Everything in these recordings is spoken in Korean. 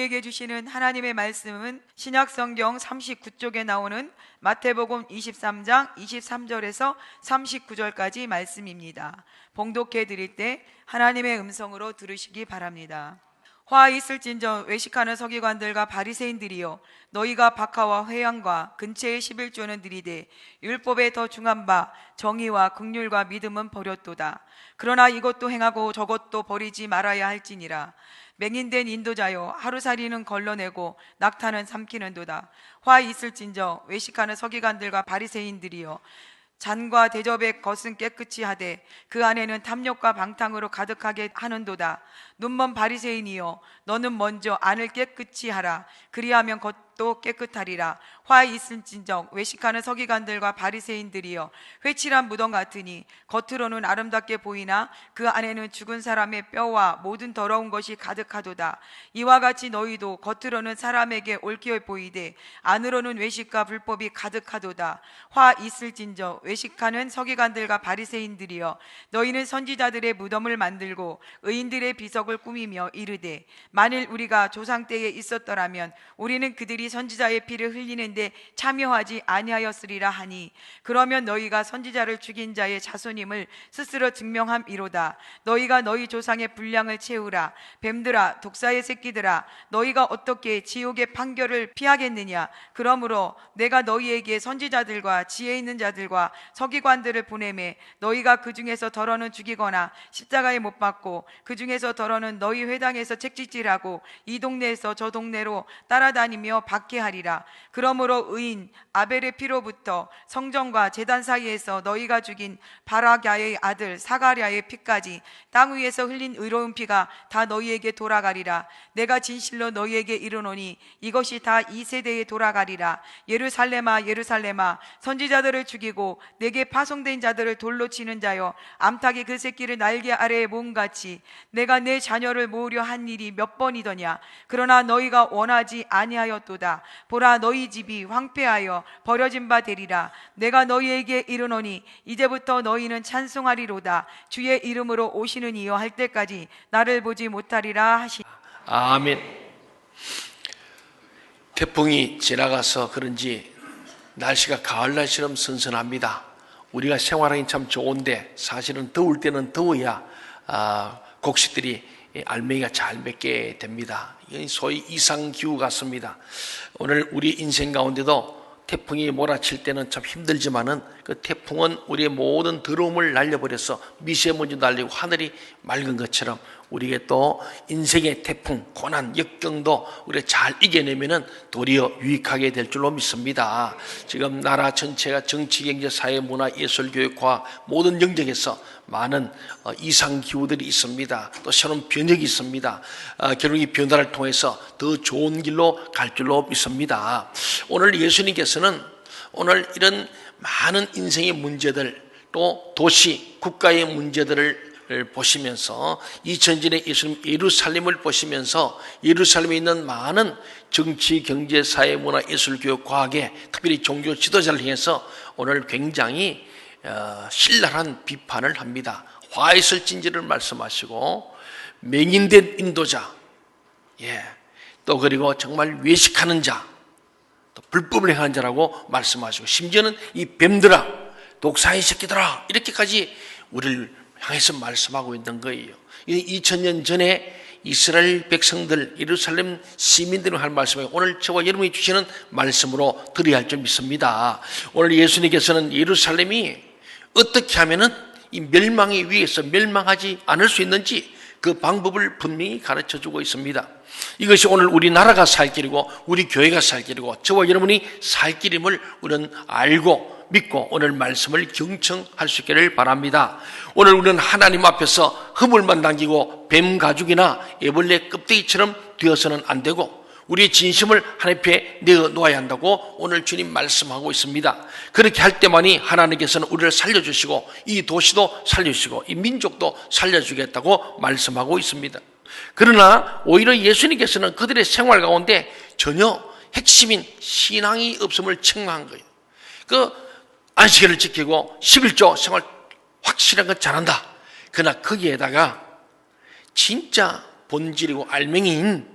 우리에게 주시는 하나님의 말씀은 신약성경 39쪽에 나오는 마태복음 23장 23절에서 39절까지 말씀입니다. 봉독해 드릴 때 하나님의 음성으로 들으시기 바랍니다. 화 있을진저 외식하는 서기관들과 바리새인들이여, 너희가 박하와 회양과 근처의 11조는 들이되 율법에 더 중한 바 정의와 긍휼과 믿음은 버렸도다. 그러나 이것도 행하고 저것도 버리지 말아야 할지니라. 맹인된 인도자여, 하루살이는 걸러내고 낙타는 삼키는도다. 화 있을진저 외식하는 서기관들과 바리새인들이여, 잔과 대접의 것은 깨끗이 하되 그 안에는 탐욕과 방탕으로 가득하게 하는도다. 눈먼 바리새인이여, 너는 먼저 안을 깨끗이 하라. 그리하면 겉도 깨끗하리라. 화 있을진저 외식하는 서기관들과 바리새인들이여, 회칠한 무덤 같으니 겉으로는 아름답게 보이나 그 안에는 죽은 사람의 뼈와 모든 더러운 것이 가득하도다. 이와 같이 너희도 겉으로는 사람에게 옳게 보이되 안으로는 외식과 불법이 가득하도다. 화 있을진저 외식하는 서기관들과 바리새인들이여, 너희는 선지자들의 무덤을 만들고 의인들의 비석을 꾸미며 이르되 만일 우리가 조상 때에 있었더라면 우리는 그들이 선지자의 피를 흘리는데 참여하지 아니하였으리라 하니, 그러면 너희가 선지자를 죽인 자의 자손임을 스스로 증명함이로다. 너희가 너희 조상의 분량을 채우라. 뱀들아, 독사의 새끼들아, 너희가 어떻게 지옥의 판결을 피하겠느냐. 그러므로 내가 너희에게 선지자들과 지혜 있는 자들과 서기관들을 보내매 너희가 그 중에서 더러는 죽이거나 십자가에 못 박고 그 중에서 더러는 너희 회당에서 책짓질하고 이 동네에서 저 동네로 따라다니며 박해하리라. 그러므로 의인 아벨의 피로부터 성전과 제단 사이에서 너희가 죽인 바라갸의 아들 사가랴의 피까지 땅 위에서 흘린 의로운 피가 다 너희에게 돌아가리라. 내가 진실로 너희에게 이르노니 이것이 다 이 세대에 돌아가리라. 예루살렘아 예루살렘아, 선지자들을 죽이고 내게 파송된 자들을 돌로 치는 자여, 암탉이 그 새끼를 날개 아래에 모음같이 내가 내 자녀를 모으려 한 일이 몇 번이더냐. 그러나 너희가 원하지 아니하였도다. 보라, 너희 집이 황폐하여 버려진 바 되리라. 내가 너희에게 이르노니 이제부터 너희는 찬송하리로다. 주의 이름으로 오시는 이여 할 때까지 나를 보지 못하리라 하시. 아멘. 태풍이 지나가서 그런지 날씨가 가을 날씨처럼 선선합니다. 우리가 생활하기 참 좋은데 사실은 더울 때는 더워야 곡식들이 알맹이가 잘 맺게 됩니다. 이건 소위 이상기후 같습니다. 오늘 우리 인생 가운데도 태풍이 몰아칠 때는 참 힘들지만은 그 태풍은 우리의 모든 더러움을 날려버려서 미세먼지 날리고 하늘이 맑은 것처럼 우리에게 또 인생의 태풍, 고난, 역경도 우리가 잘 이겨내면은 도리어 유익하게 될 줄로 믿습니다. 지금 나라 전체가 정치, 경제, 사회, 문화, 예술, 교육, 과학 모든 영역에서 많은 이상기후들이 있습니다. 또 새로운 변혁이 있습니다. 결국 이 변화를 통해서 더 좋은 길로 갈 줄로 믿습니다. 오늘 예수님께서는 오늘 이런 많은 인생의 문제들, 또 도시, 국가의 문제들을 보시면서 2000년 전에 예수님 예루살렘을 보시면서 예루살렘에 있는 많은 정치, 경제, 사회, 문화, 예술, 교육, 과학에 특별히 종교 지도자를 향해서 오늘 굉장히 신랄한 비판을 합니다. 화 있을진저를 말씀하시고 맹인된 인도자, 또 그리고 정말 외식하는 자, 또 불법을 행하는 자라고 말씀하시고 심지어는 이 뱀들아, 독사의 새끼들아, 이렇게까지 우리를 향해서 말씀하고 있는 거예요. 2000년 전에 이스라엘 백성들, 예루살렘 시민들을 할 말씀이에요. 오늘 저와 여러분이 주시는 말씀으로 드려야 할 줄 믿습니다. 오늘 예수님께서는 예루살렘이 어떻게 하면은 이 멸망의 위에서 멸망하지 않을 수 있는지 그 방법을 분명히 가르쳐 주고 있습니다. 이것이 오늘 우리나라가 살 길이고 우리 교회가 살 길이고 저와 여러분이 살 길임을 우리는 알고 믿고 오늘 말씀을 경청할 수 있기를 바랍니다. 오늘 우리는 하나님 앞에서 허물만 남기고 뱀 가죽이나 애벌레 껍데기처럼 되어서는 안 되고 우리의 진심을 하나님 앞에 내어놓아야 한다고 오늘 주님 말씀하고 있습니다. 그렇게 할 때만이 하나님께서는 우리를 살려주시고 이 도시도 살려주시고 이 민족도 살려주겠다고 말씀하고 있습니다. 그러나 오히려 예수님께서는 그들의 생활 가운데 전혀 핵심인 신앙이 없음을 책망한 거예요. 그 안식일을 지키고 11조 생활 확실한 건 잘한다. 그러나 거기에다가 진짜 본질이고 알맹이인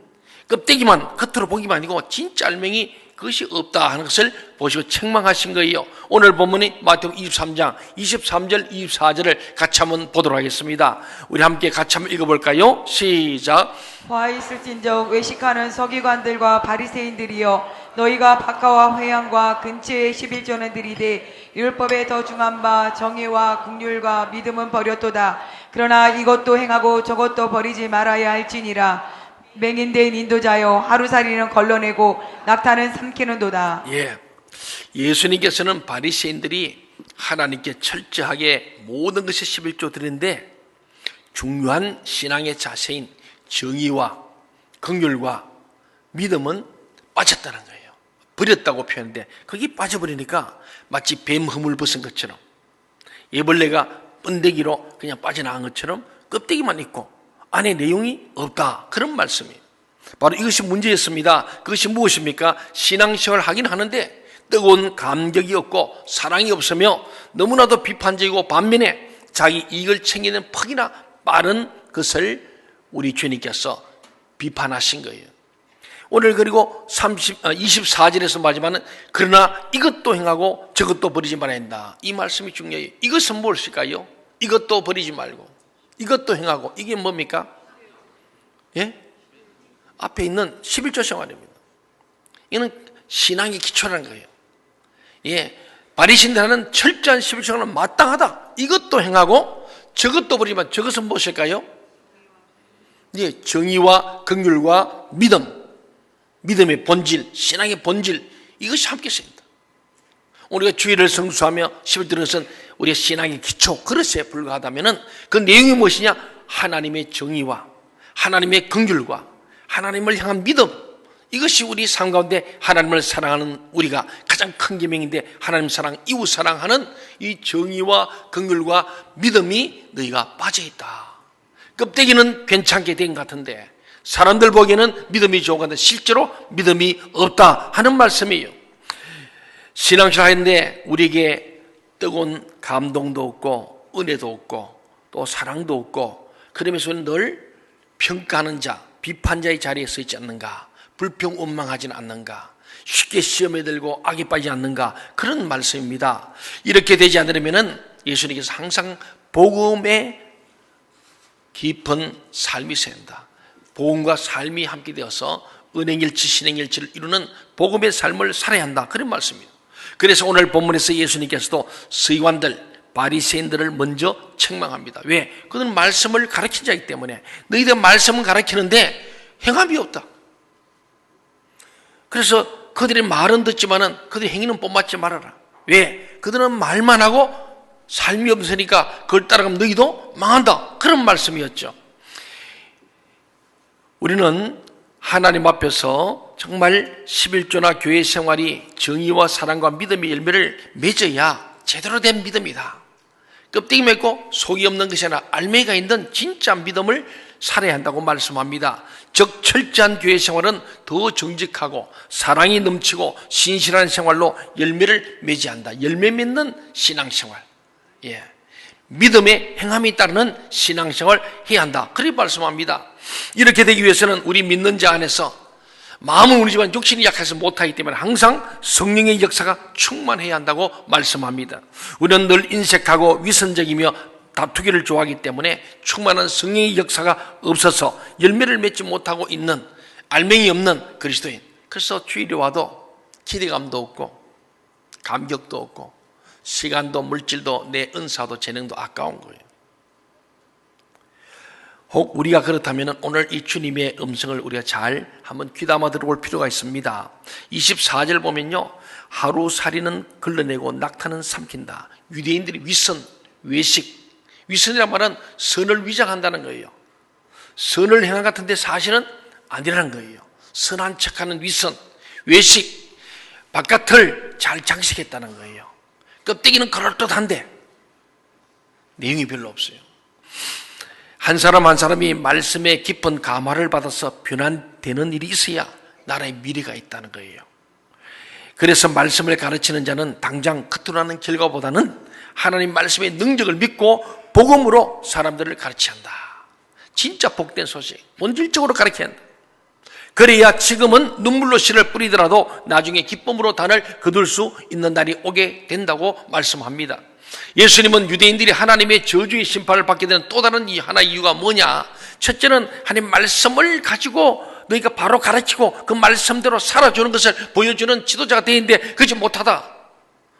껍데기만 겉으로 보기만 아니고 진짜 알맹이 그것이 없다 하는 것을 보시고 책망하신 거예요. 오늘 본문이 마태복음 23장 23절 24절을 같이 한번 보도록 하겠습니다. 우리 함께 같이 한번 읽어볼까요? 시작. 화 있을진적 외식하는 서기관들과 바리새인들이여, 너희가 박하와 회양과 근처의 11조는 들이되 율법에 더 중한 바 정의와 긍휼과 믿음은 버렸도다. 그러나 이것도 행하고 저것도 버리지 말아야 할지니라. 맹인된 인도자여, 하루살이는 걸러내고 낙타는 삼키는도다. 예, 예수님께서는 바리새인들이 하나님께 철저하게 모든 것이 11조 드리는데 중요한 신앙의 자세인 정의와 긍휼과 믿음은 빠졌다는 거예요. 버렸다고 표현하는데 거기 빠져버리니까 마치 뱀 허물 벗은 것처럼, 애벌레가 번데기로 그냥 빠져나간 것처럼 껍데기만 있고 안에 내용이 없다, 그런 말씀이에요. 바로 이것이 문제였습니다. 그것이 무엇입니까? 신앙생활을 하긴 하는데 뜨거운 감격이 없고 사랑이 없으며 너무나도 비판적이고 반면에 자기 이익을 챙기는 퍽이나 빠른 것을 우리 주님께서 비판하신 거예요. 오늘 그리고 24절에서 마지막은 그러나 이것도 행하고 저것도 버리지 말아야 한다, 이 말씀이 중요해요. 이것은 무엇일까요? 이것도 버리지 말고 이것도 행하고, 이게 뭡니까? 예? 앞에 있는 11조 생활입니다. 이는 신앙의 기초라는 거예요. 예, 바리새인들은 철저한 11조 생활은 마땅하다. 이것도 행하고 저것도 버리지만, 저것은 무엇일까요? 예, 정의와 긍휼과 믿음, 믿음의 본질, 신앙의 본질, 이것이 함께 있습니다. 우리가 주의를 성수하며 11조는 것은 우리의 신앙의 기초, 그릇에 불과하다면 그 내용이 무엇이냐? 하나님의 정의와 하나님의 긍휼과 하나님을 향한 믿음, 이것이 우리 삶 가운데 하나님을 사랑하는 우리가 가장 큰 계명인데, 하나님 사랑, 이웃 사랑하는 이 정의와 긍휼과 믿음이 너희가 빠져있다. 껍데기는 괜찮게 된 것 같은데 사람들 보기에는 믿음이 좋은 것 같은데 실제로 믿음이 없다 하는 말씀이에요. 신앙생활 하는데 우리에게 뜨거운 감동도 없고 은혜도 없고 또 사랑도 없고, 그러면서 늘 평가하는 자, 비판자의 자리에 서 있지 않는가, 불평원망하지는 않는가, 쉽게 시험에 들고 악에 빠지지 않는가, 그런 말씀입니다. 이렇게 되지 않으려면 예수님께서 항상 복음의 깊은 삶이 있어야 한다. 복음과 삶이 함께 되어서 은행일치 신행일치를 이루는 복음의 삶을 살아야 한다, 그런 말씀입니다. 그래서 오늘 본문에서 예수님께서도 서기관들, 바리새인들을 먼저 책망합니다. 왜? 그들은 말씀을 가르친 자이기 때문에. 너희들 말씀은 가르치는데 행함이 없다. 그래서 그들의 말은 듣지만은 그들의 행위는 본받지 말아라. 왜? 그들은 말만 하고 삶이 없으니까 그걸 따라가면 너희도 망한다, 그런 말씀이었죠. 우리는 하나님 앞에서 정말 11조나 교회 생활이 정의와 사랑과 믿음의 열매를 맺어야 제대로 된 믿음이다. 껍데기 맺고 속이 없는 것이 아니라 알맹이가 있는 진짜 믿음을 살아야 한다고 말씀합니다. 즉 철저한 교회 생활은 더 정직하고 사랑이 넘치고 신실한 생활로 열매를 맺어야 한다. 열매 맺는 신앙생활, 예, 믿음의 행함이 따르는 신앙생활을 해야 한다, 그렇게 말씀합니다. 이렇게 되기 위해서는 우리 믿는 자 안에서 마음은 우리지만 육신이 약해서 못하기 때문에 항상 성령의 역사가 충만해야 한다고 말씀합니다. 우리는 늘 인색하고 위선적이며 다투기를 좋아하기 때문에 충만한 성령의 역사가 없어서 열매를 맺지 못하고 있는 알맹이 없는 그리스도인. 그래서 주일에 와도 기대감도 없고 감격도 없고 시간도 물질도 내 은사도 재능도 아까운 거예요. 혹 우리가 그렇다면 오늘 이 주님의 음성을 우리가 잘 한번 귀담아 들어볼 필요가 있습니다. 24절 보면요, 하루살이는 걸러내고 낙타는 삼킨다. 유대인들이 위선, 외식, 위선이란 말은 선을 위장한다는 거예요. 선을 행한 같은데 사실은 아니라는 거예요. 선한 척하는 위선, 외식, 바깥을 잘 장식했다는 거예요. 껍데기는 그럴듯한데 내용이 별로 없어요. 한 사람 한 사람이 말씀에 깊은 감화를 받아서 변환되는 일이 있어야 나라의 미래가 있다는 거예요. 그래서 말씀을 가르치는 자는 당장 겉으로 하는 결과보다는 하나님 말씀의 능력을 믿고 복음으로 사람들을 가르쳐야 한다. 진짜 복된 소식, 본질적으로 가르쳐야 한다. 그래야 지금은 눈물로 씨를 뿌리더라도 나중에 기쁨으로 단을 거둘 수 있는 날이 오게 된다고 말씀합니다. 예수님은 유대인들이 하나님의 저주의 심판을 받게 되는 또 다른 이 하나의 이유가 뭐냐? 첫째는 하나님 말씀을 가지고 너희가 바로 가르치고 그 말씀대로 살아주는 것을 보여주는 지도자가 되는데 그렇지 못하다.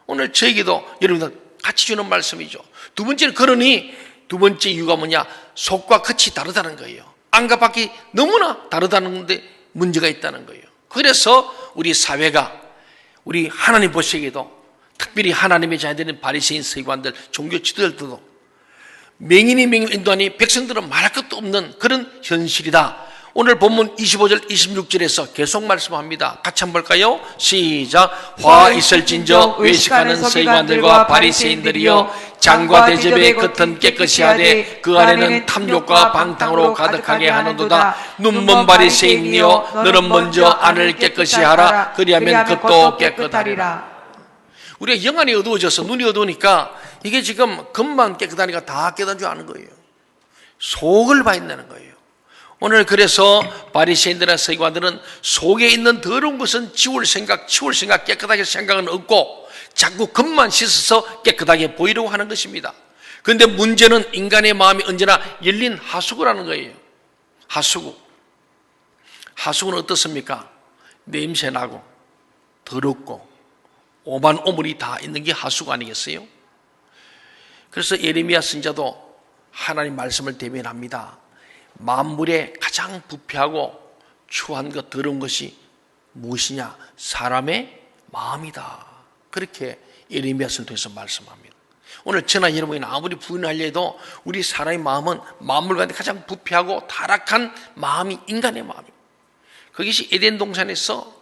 오늘 저에게도 여러분들 같이 주는 말씀이죠. 두 번째는 그러니 두 번째 이유가 뭐냐? 속과 끝이 다르다는 거예요. 안과 밖이 너무나 다르다는 건데 문제가 있다는 거예요. 그래서 우리 사회가 우리 하나님 보시기에도 특별히 하나님의 자녀들인 바리새인 서기관들 종교 지도자들도 맹인이 맹인을 인도하니 백성들은 말할 것도 없는 그런 현실이다. 오늘 본문 25절 26절에서 계속 말씀합니다. 같이 한번 볼까요? 시작. 화 있을진저 외식하는 서기관들과 바리새인들이여 장과 대접의 겉은 깨끗이 하되 그 안에는 탐욕과 방탕으로 가득하게 하는도다. 눈먼 바리새인이여 너는 먼저 안을 깨끗이 하라. 그리하면 겉도 깨끗하리라. 우리가 영안이 어두워져서 눈이 어두우니까 이게 지금 겉만 깨끗하니까 다 깨끗한 줄 아는 거예요. 속을 봐야 된다는 거예요. 오늘 그래서 바리새인들과 서기관들은 속에 있는 더러운 것은 치울 생각 깨끗하게 생각은 없고 자꾸 겉만 씻어서 깨끗하게 보이려고 하는 것입니다. 그런데 문제는 인간의 마음이 언제나 열린 하수구라는 거예요. 하수구는 어떻습니까? 냄새나고 더럽고 오만오물이 다 있는 게 하수구 아니겠어요? 그래서 예레미야 선지자도 하나님 말씀을 대변합니다. 만물에 가장 부패하고 추한 것, 더러운 것이 무엇이냐? 사람의 마음이다. 그렇게 예레미야서를 통해서 말씀합니다. 오늘 저나 여러분이 아무리 부인하려 해도 우리 사람의 마음은 만물 가운데 가장 부패하고 타락한 마음이 인간의 마음입니다. 그것이 에덴 동산에서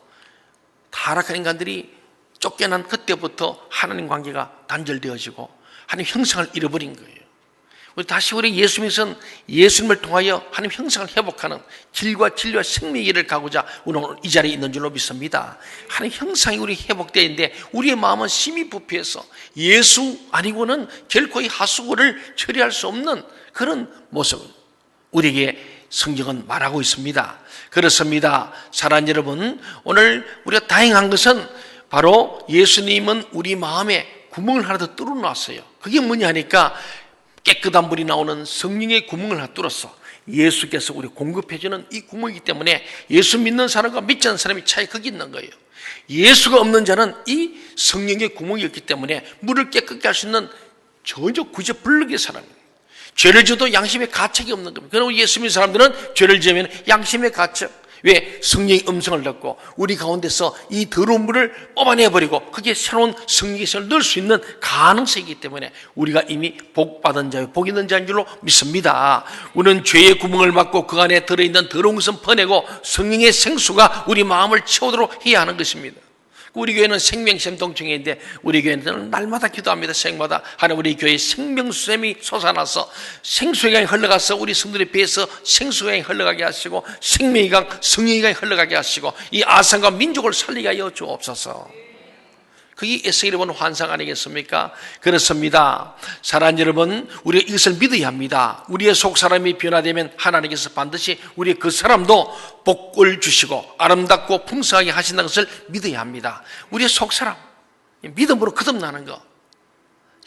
타락한 인간들이 쫓겨난 그때부터 하나님 관계가 단절되어지고 하나님 형상을 잃어버린 거예요. 다시 우리 예수님은 예수님을 통하여 하나님 형상을 회복하는 길과 진리와 생명의 길을 가고자 오늘 이 자리에 있는 줄로 믿습니다. 하나님 형상이 우리 회복되어 있는데 우리의 마음은 심히 부패해서 예수 아니고는 결코 이 하수구를 처리할 수 없는 그런 모습을 우리에게 성경은 말하고 있습니다. 그렇습니다. 사랑하는 여러분, 오늘 우리가 다행한 것은 바로 예수님은 우리 마음에 구멍을 하나 더 뚫어놨어요. 그게 뭐냐 하니까 깨끗한 물이 나오는 성령의 구멍을 하나 뚫었어. 예수께서 우리 공급해주는 이 구멍이기 때문에 예수 믿는 사람과 믿지 않는 사람이 차이 거기 있는 거예요. 예수가 없는 자는 이 성령의 구멍이 없기 때문에 물을 깨끗게 할 수 있는 전혀 구제불능의 사람이에요. 죄를 져도 양심의 가책이 없는 겁니다. 그리고 예수 믿는 사람들은 죄를 지으면 양심의 가책. 왜? 성령의 음성을 듣고 우리 가운데서 이 더러운 물을 뽑아내버리고 그게 새로운 성령의 성을 넣을 수 있는 가능성이기 때문에 우리가 이미 복받은 자요 복 있는 자인 줄로 믿습니다. 우리는 죄의 구멍을 막고 그 안에 들어있는 더러운 것은 퍼내고 성령의 생수가 우리 마음을 채우도록 해야 하는 것입니다. 우리 교회는 생명샘 동청회인데 우리 교회는 날마다 기도합니다. 생마다 하나님 우리 교회에 생명샘이 솟아나서 생수의 강이 흘러가서 우리 성도들의 배에서 생수의 강이 흘러가게 하시고 생명의 강, 성령의 강이 흘러가게 하시고 이 아산과 민족을 살리게 하여 주옵소서. 그게 에스겔이 본 환상 아니겠습니까? 그렇습니다. 사랑하는 여러분, 우리가 이것을 믿어야 합니다. 우리의 속사람이 변화되면 하나님께서 반드시 우리의 그 사람도 복을 주시고 아름답고 풍성하게 하신다는 것을 믿어야 합니다. 우리의 속사람, 믿음으로 거듭나는 것,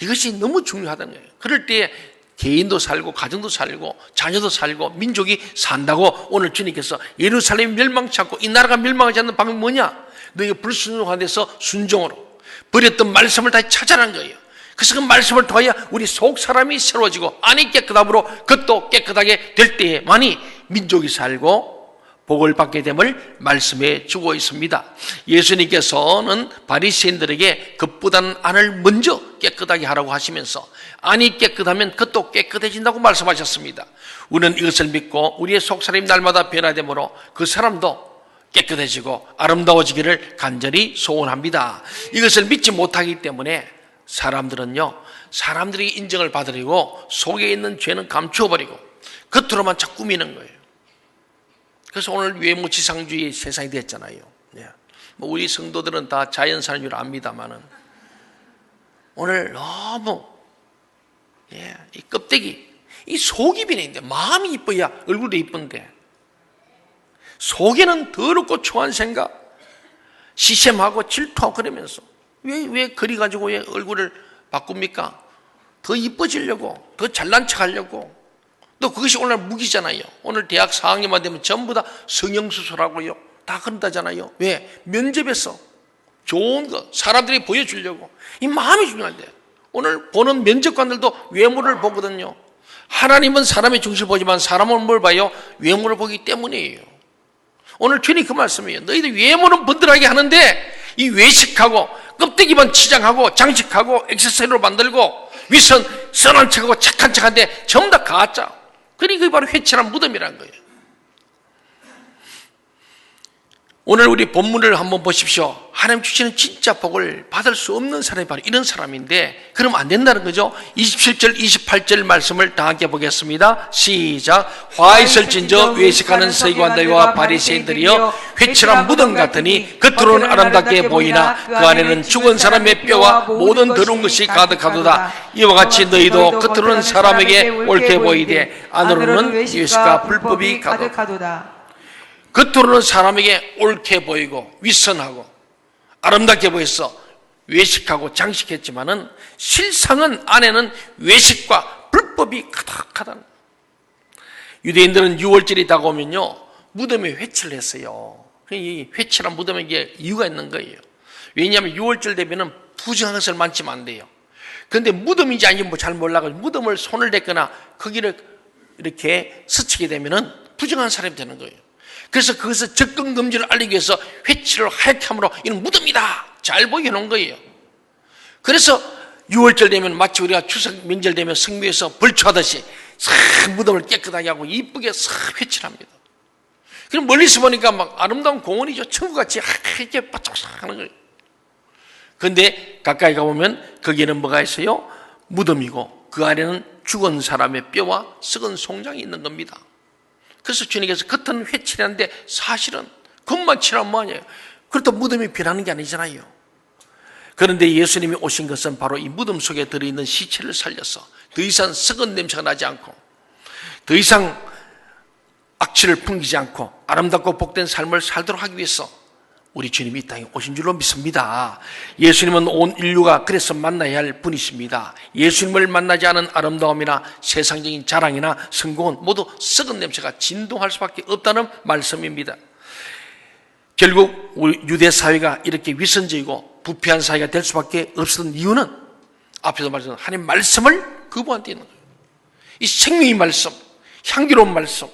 이것이 너무 중요하다는 거예요. 그럴 때 개인도 살고 가정도 살고 자녀도 살고 민족이 산다고 오늘 주님께서 예루살렘이 멸망치 않고 이 나라가 멸망하지 않는 방법이 뭐냐? 너희가 불순종한 데서 순종으로 버렸던 말씀을 다시 찾아라는 거예요. 그래서 그 말씀을 통하여 우리 속 사람이 새로워지고 안이 깨끗함으로 겉도 깨끗하게 될 때에만이 민족이 살고 복을 받게 됨을 말씀해 주고 있습니다. 예수님께서는 바리새인들에게 겉보다는 안을 먼저 깨끗하게 하라고 하시면서 안이 깨끗하면 겉도 깨끗해진다고 말씀하셨습니다. 우리는 이것을 믿고 우리의 속 사람이 날마다 변화되므로 그 사람도 깨끗해지고 아름다워지기를 간절히 소원합니다. 이것을 믿지 못하기 때문에 사람들이 인정을 받으려고 속에 있는 죄는 감추어버리고 겉으로만 자꾸 꾸미는 거예요. 그래서 오늘 외모지상주의 세상이 됐잖아요. 우리 성도들은 다 자연사인 줄 압니다만은 오늘 너무 이 껍데기, 이 속이 변했는데 마음이 이뻐야 얼굴도 이쁜데 속에는 더럽고 초한 생각, 시샘하고 질투하고 그러면서 왜 그리 가지고 왜 얼굴을 바꿉니까? 더 이뻐지려고, 더 잘난 척 하려고. 또 그것이 오늘 무기잖아요. 오늘 대학 4학년만 되면 전부 다 성형수술하고요. 다 그런다잖아요. 왜? 면접에서 좋은 거 사람들이 보여주려고. 이 마음이 중요한데, 오늘 보는 면접관들도 외모를 보거든요. 하나님은 사람의 중심을 보지만 사람은 뭘 봐요? 외모를 보기 때문이에요. 오늘 주님 그 말씀이에요. 너희들 외모는 번들하게 하는데 이 외식하고 껍데기만 치장하고 장식하고 액세서리로 만들고 윗선 선한 척하고 착한 척한데 전부 다 가짜. 그러니까 그게 바로 회칠한 무덤이라는 거예요. 오늘 우리 본문을 한번 보십시오. 하나님 주시는 진짜 복을 받을 수 없는 사람이 바로 이런 사람인데, 그럼 안 된다는 거죠. 27절 28절 말씀을 다 함께 보겠습니다. 시작. 화 있을진저 외식하는 서기관들과 바리새인들이여 회칠한 무덤 같으니 겉으로는 아름답게 보이나 그 안에는 죽은 사람의 뼈와 모든 더러운 것이 가득하도다. 이와 같이 너희도 겉으로는 사람에게 옳게 보이되 안으로는 외식과 불법이 가득하도다. 겉으로는 사람에게 옳게 보이고 위선하고 아름답게 보여서 외식하고 장식했지만은 실상은 안에는 외식과 불법이 가득하다는. 유대인들은 6월절이 다가오면요 무덤에 회치를 했어요. 이 회칠한 무덤에 이게 이유가 있는 거예요. 왜냐하면 6월절 되면은 부정한 것을 만지면 안 돼요. 그런데 무덤인지 아닌지 뭐 잘 몰라가지고 무덤을 손을 댔거나 거기를 이렇게 스치게 되면은 부정한 사람이 되는 거예요. 그래서 그것을 접근 금지를 알리기 위해서 회칠을 하얗게 함으로 이는 무덤이다 잘 보이게 해놓은 거예요. 그래서 6월절 되면 마치 우리가 추석 명절 되면 성묘에서 벌초하듯이 싹 무덤을 깨끗하게 하고 이쁘게 싹 회칠합니다. 그럼 멀리서 보니까 막 아름다운 공원이죠. 천국같이 이렇게 바짝바짝 하는 거예요. 그런데 가까이 가보면 거기에는 뭐가 있어요? 무덤이고 그 안에는 죽은 사람의 뼈와 썩은 송장이 있는 겁니다. 그래서 주님께서 겉은 회칠한데 사실은 겉만 칠하면 뭐하냐. 그렇다고 무덤이 변하는 게 아니잖아요. 그런데 예수님이 오신 것은 바로 이 무덤 속에 들어있는 시체를 살려서 더 이상 썩은 냄새가 나지 않고 더 이상 악취를 풍기지 않고 아름답고 복된 삶을 살도록 하기 위해서 우리 주님이 이 땅에 오신 줄로 믿습니다. 예수님은 온 인류가 그래서 만나야 할 분이십니다. 예수님을 만나지 않은 아름다움이나 세상적인 자랑이나 성공은 모두 썩은 냄새가 진동할 수밖에 없다는 말씀입니다. 결국 우리 유대 사회가 이렇게 위선적이고 부패한 사회가 될 수밖에 없었던 이유는 앞에서 말씀드린 하나님 말씀을 거부한 데 있는 거예요. 이 생명의 말씀, 향기로운 말씀,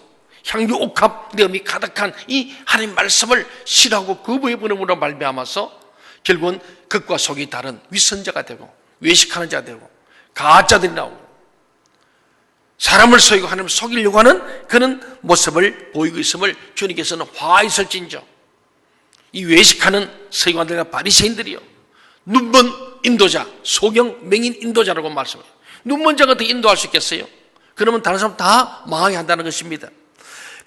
향유 옥합내음이 가득한 이 하나님 말씀을 싫어하고 거부해버림으로 말미암아서 결국은 겉과 속이 다른 위선자가 되고 외식하는 자가 되고 가짜들이 나오고 사람을 속이고 하나님을 속이려고 하는 그런 모습을 보이고 있음을 주님께서는 화 있을진저 이 외식하는 서기관들과 바리새인들이요 눈먼 인도자, 소경 맹인 인도자라고 말씀해요. 눈먼 자가 어떻게 인도할 수 있겠어요? 그러면 다른 사람 다 망하게 한다는 것입니다.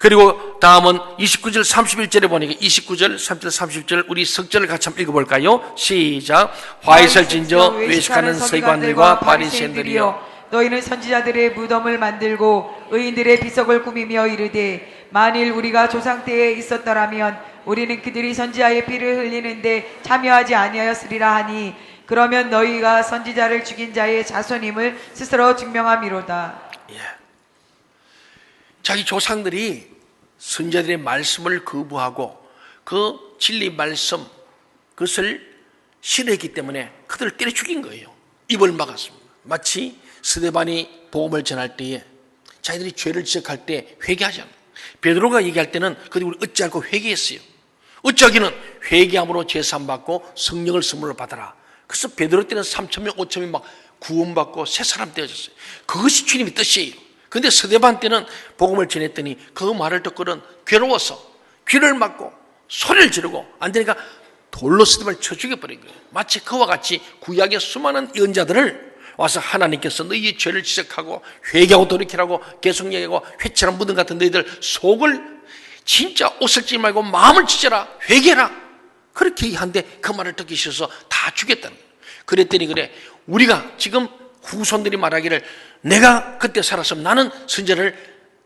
그리고 다음은 29절 31절에 보니까 29절 30절 30절 우리 석절을 같이 한번 읽어볼까요? 시작. 화 있을진저 외식하는 서기관들과 바리새인들이여 너희는 선지자들의 무덤을 만들고 의인들의 비석을 꾸미며 이르되 만일 우리가 조상 때에 있었더라면 우리는 그들이 선지자의 피를 흘리는데 참여하지 아니하였으리라 하니 그러면 너희가 선지자를 죽인 자의 자손임을 스스로 증명함이로다. 예. 자기 조상들이 선지자들의 말씀을 거부하고 그 진리 말씀 그것을 싫어했기 때문에 그들을 때려 죽인 거예요. 입을 막았습니다. 마치 스데반이 복음을 전할 때에 자기들이 죄를 지적할 때 회개하잖아요. 베드로가 얘기할 때는 그들이 우리 어찌 알고 회개했어요. 어찌하기는 회개함으로 죄사함 받고 성령을 선물로 받아라. 그래서 베드로 때는 3,000명 5,000명 막 구원받고 새 사람 되어졌어요. 그것이 주님의 뜻이에요. 그런데 스데반 때는 복음을 전했더니 그 말을 듣고는 괴로워서 귀를 막고 소리를 지르고 안 되니까 돌로 스데반을 쳐 죽여버린 거예요. 마치 그와 같이 구약의 수많은 예언자들을 와서 하나님께서 너희의 죄를 지적하고 회개하고 돌이키라고 계속 얘기하고 회칠한 무덤 같은 너희들 속을 진짜 옷을 찌지 말고 마음을 찢어라 회개해라 그렇게 얘기하는데 그 말을 듣기 싫어서 다 죽였다는 거예요. 그랬더니 그래 우리가 지금 후손들이 말하기를 내가 그때 살았으면 나는 선지자를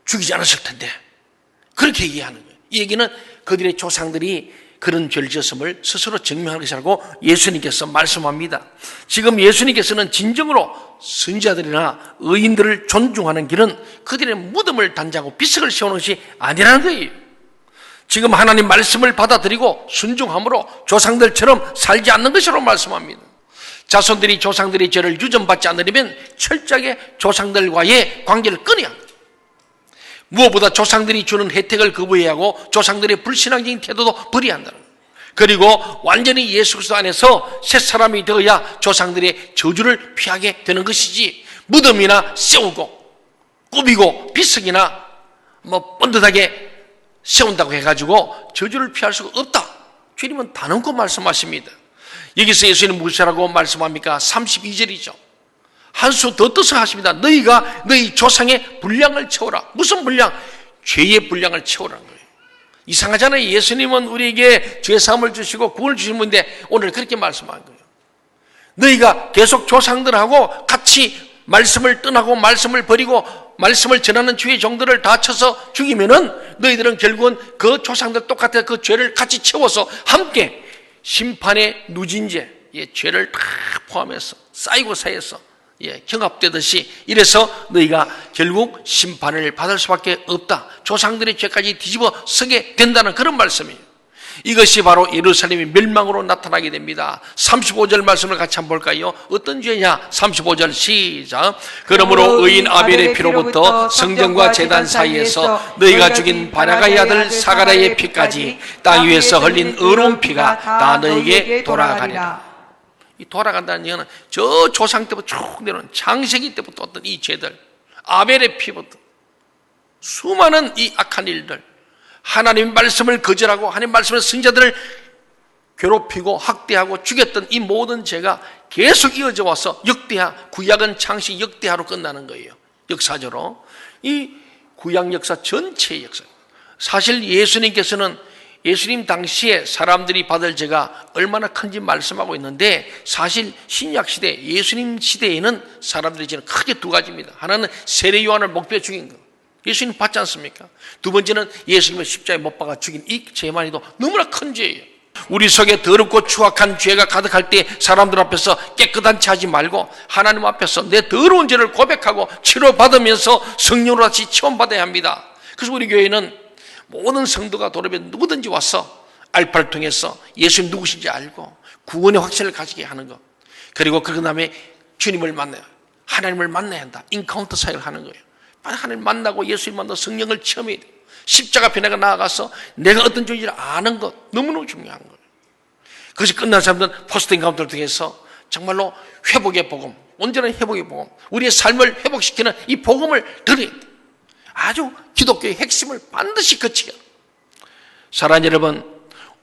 죽이지 않았을 텐데 그렇게 얘기하는 거예요. 이 얘기는 그들의 조상들이 그런 죄를 지었음을 스스로 증명하는 것이라고 예수님께서 말씀합니다. 지금 예수님께서는 진정으로 선지자들이나 의인들을 존중하는 길은 그들의 무덤을 단장하고 비석을 세우는 것이 아니라는 거예요. 지금 하나님 말씀을 받아들이고 순종함으로 조상들처럼 살지 않는 것이라고 말씀합니다. 자손들이 조상들의 죄를 유전받지 않으려면 철저하게 조상들과의 관계를 끊어야 합니다. 무엇보다 조상들이 주는 혜택을 거부해야 하고 조상들의 불신앙적인 태도도 버려야 한다는 거예요. 그리고 완전히 예수 그리스도 안에서 새 사람이 되어야 조상들의 저주를 피하게 되는 것이지, 무덤이나 세우고 꾸미고 비석이나 번듯하게 세운다고 해가지고 저주를 피할 수가 없다. 주님은 단언코 말씀하십니다. 여기서 예수님은 무엇이라고 말씀합니까? 32절이죠. 한 수 더 떠서 하십니다. 너희가 너희 조상의 분량을 채워라. 무슨 분량? 죄의 분량을 채우라는 거예요. 이상하잖아요. 예수님은 우리에게 죄사함을 주시고 구원을 주신 분인데 오늘 그렇게 말씀한 거예요. 너희가 계속 조상들하고 같이 말씀을 떠나고 말씀을 버리고 말씀을 전하는 주의 종들을 다 쳐서 죽이면은 너희들은 결국은 그 조상들 똑같아 그 죄를 같이 채워서 함께 심판의 누진죄, 죄를 다 포함해서 쌓이고 쌓여서 경합되듯이 이래서 너희가 결국 심판을 받을 수밖에 없다. 조상들의 죄까지 뒤집어 쓰게 된다는 그런 말씀이에요. 이것이 바로 예루살렘이 멸망으로 나타나게 됩니다. 35절 말씀을 같이 한번 볼까요? 어떤 죄냐? 35절 시작. 그러므로 의인 아벨의 피로부터 성전과 제단 사이에서 너희가 죽인 바라가의 아들 사가랴의 피까지 땅 위에서 흘린 의로운 피가 다 너희에게 돌아가리라. 이 돌아간다는 얘기는 저 조상 때부터 쭉 내려오는 창세기 때부터 어떤 이 죄들, 아벨의 피부터 수많은 이 악한 일들, 하나님의 말씀을 거절하고 하나님의 말씀을 선지자들을 괴롭히고 학대하고 죽였던 이 모든 죄가 계속 이어져 와서 역대하, 구약은 창세기 역대하로 끝나는 거예요. 역사적으로 이 구약 역사 전체의 역사. 사실 예수님께서는 예수님 당시에 사람들이 받을 죄가 얼마나 큰지 말씀하고 있는데, 사실 신약 시대, 예수님 시대에는 사람들의 죄는 크게 두 가지입니다. 하나는 세례 요한을 목베어 죽인 거, 예수님 받지 않습니까? 두 번째는 예수님을 십자가에 못 박아 죽인 이 죄만 해도 너무나 큰 죄예요. 우리 속에 더럽고 추악한 죄가 가득할 때 사람들 앞에서 깨끗한 채 하지 말고 하나님 앞에서 내 더러운 죄를 고백하고 치료받으면서 성령으로 다시 체험받아야 합니다. 그래서 우리 교회는 모든 성도가 돌아오면 누구든지 와서 알파를 통해서 예수님 누구신지 알고 구원의 확신을 가지게 하는 것, 그리고 그 다음에 주님을 만나요. 하나님을 만나야 한다. 인카운터 사역을 하는 거예요. 하나님을 만나고 예수님 만나고 성령을 체험해야 돼요. 십자가 앞에 내가 나아가서 내가 어떤 존재를 아는 것, 너무너무 중요한 거예요. 그것이 끝난 사람들은 포스트 인카운터를 통해서 정말로 회복의 복음, 온전한 회복의 복음, 우리의 삶을 회복시키는 이 복음을 들어야 돼요. 아주 기독교의 핵심을 반드시 거치게. 사랑하는 여러분,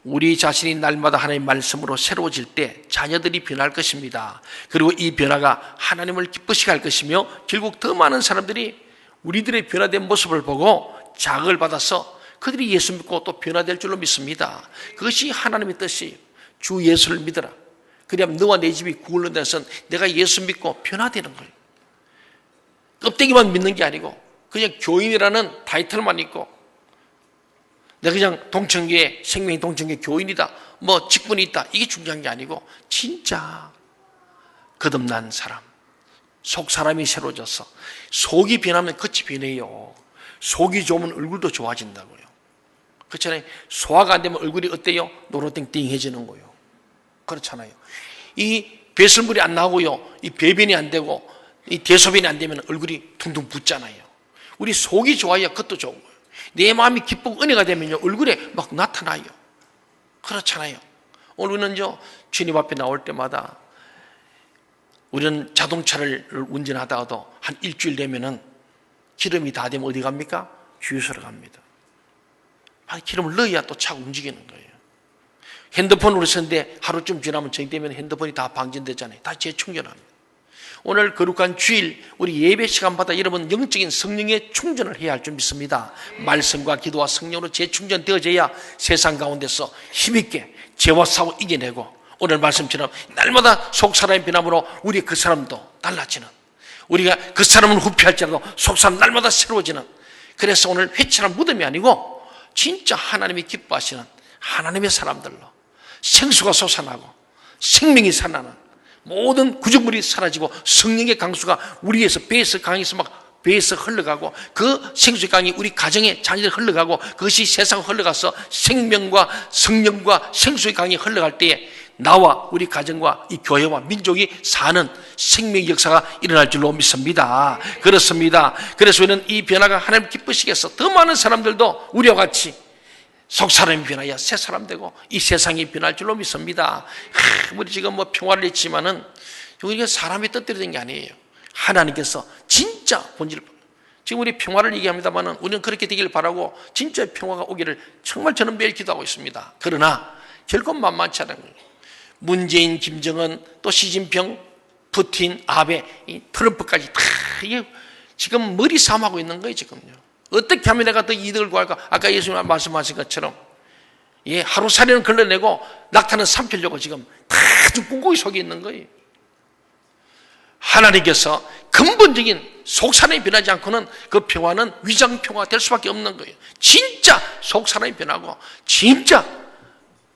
우리 자신이 날마다 하나님의 말씀으로 새로워질 때 자녀들이 변할 것입니다. 그리고 이 변화가 하나님을 기쁘시게 할 것이며 결국 더 많은 사람들이 우리들의 변화된 모습을 보고 자극을 받아서 그들이 예수 믿고 또 변화될 줄로 믿습니다. 그것이 하나님의 뜻이에요. 주 예수를 믿어라. 그래야 너와 내 집이 구원을 얻는 것은 내가 예수 믿고 변화되는 거예요. 껍데기만 믿는 게 아니고 그냥 교인이라는 타이틀만 있고 내가 그냥 동천교회, 생명의 동천교회 교인이다, 뭐 직분이 있다, 이게 중요한 게 아니고 진짜 거듭난 사람, 속 사람이 새로워져서 속이 변하면 끝이 변해요. 속이 좋으면 얼굴도 좋아진다고요. 그렇잖아요. 소화가 안 되면 얼굴이 어때요? 노릇땡땡해지는 거예요. 그렇잖아요. 이 배설물이 안 나오고요, 이 배변이 안 되고 이 대소변이 안 되면 얼굴이 둥둥 붓잖아요. 우리 속이 좋아야 그것도 좋은 거예요. 내 마음이 기쁘고 은혜가 되면요 얼굴에 막 나타나요. 그렇잖아요. 오늘은요 주님 앞에 나올 때마다 우리는 자동차를 운전하다가도 한 일주일 되면은 기름이 다 되면 어디 갑니까? 주유소로 갑니다. 기름을 넣어야 또 차가 움직이는 거예요. 핸드폰으로 쓰는데 하루쯤 지나면 정되면 핸드폰이 다 방전되잖아요. 다 재충전합니다. 오늘 거룩한 주일 우리 예배 시간마다 여러분 영적인 성령의 충전을 해야 할 줄 믿습니다. 말씀과 기도와 성령으로 재충전되어져야 세상 가운데서 힘있게 죄와 싸워 이겨내고 오늘 말씀처럼 날마다 속 사람의 변함으로 우리 그 사람도 달라지는, 우리가 그 사람을 후피할지라도 속 사람 날마다 새로워지는, 그래서 오늘 회칠한 무덤이 아니고 진짜 하나님이 기뻐하시는 하나님의 사람들로 생수가 솟아나고 생명이 살아나는 모든 구조물이 사라지고 성령의 강수가 우리에서 배에서 강에서 막 배에서 흘러가고 그 생수의 강이 우리 가정의 자녀들 흘러가고 그것이 세상으로 흘러가서 생명과 성령과 생수의 강이 흘러갈 때에 나와 우리 가정과 이 교회와 민족이 사는 생명의 역사가 일어날 줄로 믿습니다. 그렇습니다. 그래서 우리는 이 변화가 하나님 기쁘시겠어 더 많은 사람들도 우리와 같이 속 사람이 변하여 새 사람 되고 이 세상이 변할 줄로 믿습니다. 우리 지금 뭐 평화를 했지만은 우리가 사람이 뜻대로 된 게 아니에요. 하나님께서 진짜 본질, 지금 우리 평화를 얘기합니다만은 우리는 그렇게 되길 바라고 진짜 평화가 오기를 정말 저는 매일 기도하고 있습니다. 그러나 결코 만만치 않은 거예요. 문재인, 김정은, 또 시진핑, 푸틴, 아베, 이 트럼프까지 다 이게 지금 머리 싸움하고 있는 거예요. 지금요. 어떻게 하면 내가 더 이득을 구할까? 아까 예수님 말씀하신 것처럼 하루살이는 걸러내고 낙타는 삼키려고 지금 다 꿍꿍이 속에 있는 거예요. 하나님께서 근본적인 속사람이 변하지 않고는 그 평화는 위장평화가 될 수밖에 없는 거예요. 진짜 속사람이 변하고 진짜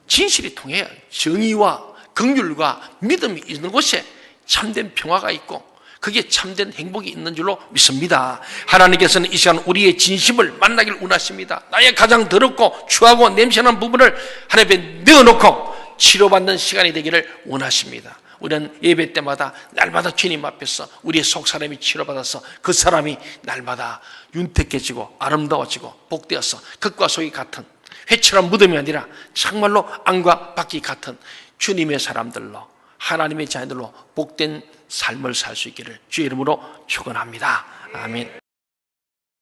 진실이 통해야 정의와 긍휼과 믿음이 있는 곳에 참된 평화가 있고 그게 참된 행복이 있는 줄로 믿습니다. 하나님께서는 이 시간 우리의 진심을 만나기를 원하십니다. 나의 가장 더럽고 추하고 냄새나는 부분을 하나님 앞에 내어놓고 치료받는 시간이 되기를 원하십니다. 우리는 예배 때마다 날마다 주님 앞에서 우리의 속 사람이 치료받아서 그 사람이 날마다 윤택해지고 아름다워지고 복되어서 겉과 속이 같은 회칠한 무덤이 아니라 정말로 안과 밖이 같은 주님의 사람들로 하나님의 자녀들로 복된 삶을 살 수 있기를 주의 이름으로 축원합니다. 아멘.